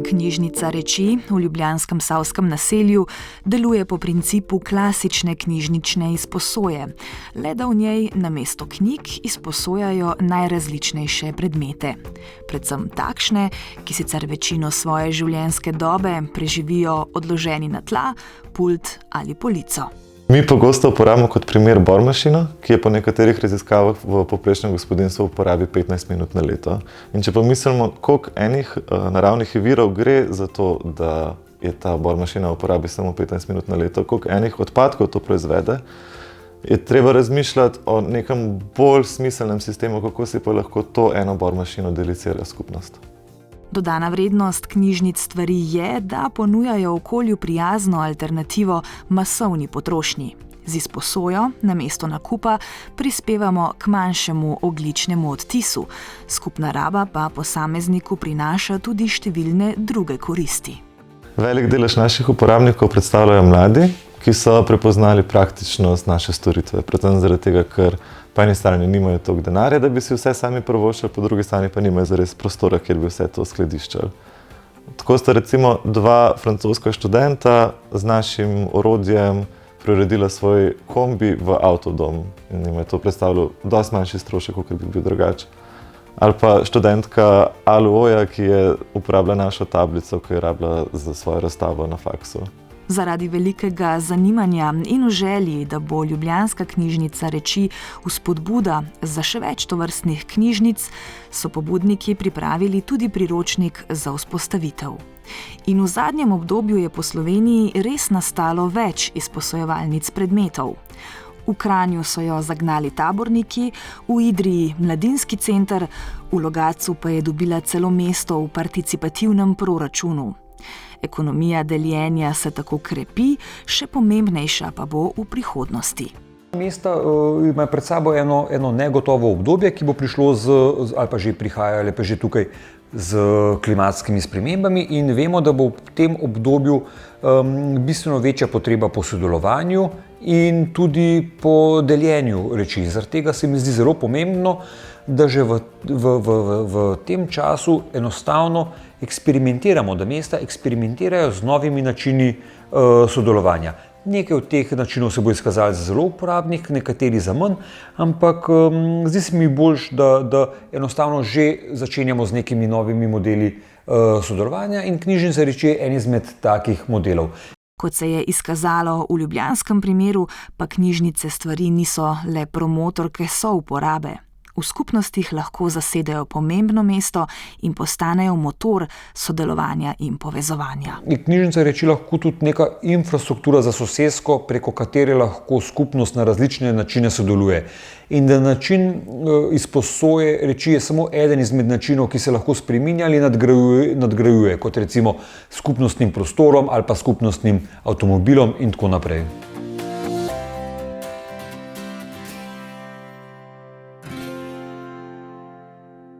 Knjižnica Reči v ljubljanskem Savskem naselju deluje po principu klasične knjižnične izposoje, le da v njej namesto knjig izposojajo najrazličnejše predmete. Predvsem takšne, ki sicer večino svoje življenjske dobe preživijo odloženi na tla, pult ali polico. Mi pogosto uporabljamo kot primer bormašino, ki je po nekaterih raziskavah v povprečnem gospodinjstvu uporabi 15 minut na leto. In če pomislimo, koliko enih naravnih virov gre za to, da je ta bormašina uporabi samo 15 minut na leto, koliko enih odpadkov to proizvede, je treba razmišljati o nekem bolj smiselnem sistemu, kako si pa lahko to eno bormašino deli cela skupnost. Dodana vrednost knjižnic stvari je, da ponujajo okolju prijazno alternativo masovni potrošnji. Z izposojo namesto nakupa prispevamo k manjšemu ogljičnemu odtisu, skupna raba pa posamezniku prinaša tudi številne druge koristi. Velik delež naših uporabnikov predstavljajo mladi, ki so prepoznali praktičnost naše storitve, predvsem zaradi tega, ker po eni strani nimajo toliko denarja, da bi si vse sami privoščili, po drugi strani pa nimajo zares prostora, kjer bi vse to skladiščili. Tako sta recimo 2 francoska študenta z našim orodjem preuredila svoj kombi v avtodom in jim je to predstavljalo dosti manjši strošek, kot bi bil drugače. Ali pa študentka Aluoja, ki je uporabila našo tablico, ki je rabila za svojo razstavo na faksu. Zaradi velikega zanimanja in v želji, da bo ljubljanska knjižnica Reči vzpodbuda za še več tovrstnih knjižnic, so pobudniki pripravili tudi priročnik za vzpostavitev. In v zadnjem obdobju je po Sloveniji res nastalo več izposojevalnic predmetov. V Kranju so jo zagnali taborniki, v Idriji mladinski center, v Logatcu pa je dobila celo mesto v participativnem proračunu. Ekonomija deljenja se tako krepi, še pomembnejša pa bo v prihodnosti. Mesta imajo pred sabo eno negotovo obdobje, ki bo prišlo ali pa že prihaja, ali pa že tukaj z klimatskimi spremembami in vemo, da bo v tem obdobju bistveno večja potreba po sodelovanju in tudi po deljenju reči. Zaradi tega se mi zdi zelo pomembno, da že v tem času enostavno eksperimentiramo, da mesta eksperimentirajo z novimi načini sodelovanja. Nekaj od teh načinov se bo izkazalo za zelo uporabnih, nekateri za manj, ampak zdi se mi boljše, da enostavno že začenjamo z nekimi novimi modeli sodelovanja in Knjižnica Reči je en izmed takih modelov. Kot se je izkazalo v ljubljanskem primeru, pa knjižnice stvari niso le promotorke souporabe. V skupnostih lahko zasedejo pomembno mesto in postanejo motor sodelovanja in povezovanja. Knjižnica Reči lahko tudi neka infrastruktura za sosesko, preko katere lahko skupnost na različne načine sodeluje. In da način izposoje reči je samo eden izmed načinov, ki se lahko spreminja ali nadgrajuje, kot recimo skupnostnim prostorom ali pa skupnostnim avtomobilom in tako naprej.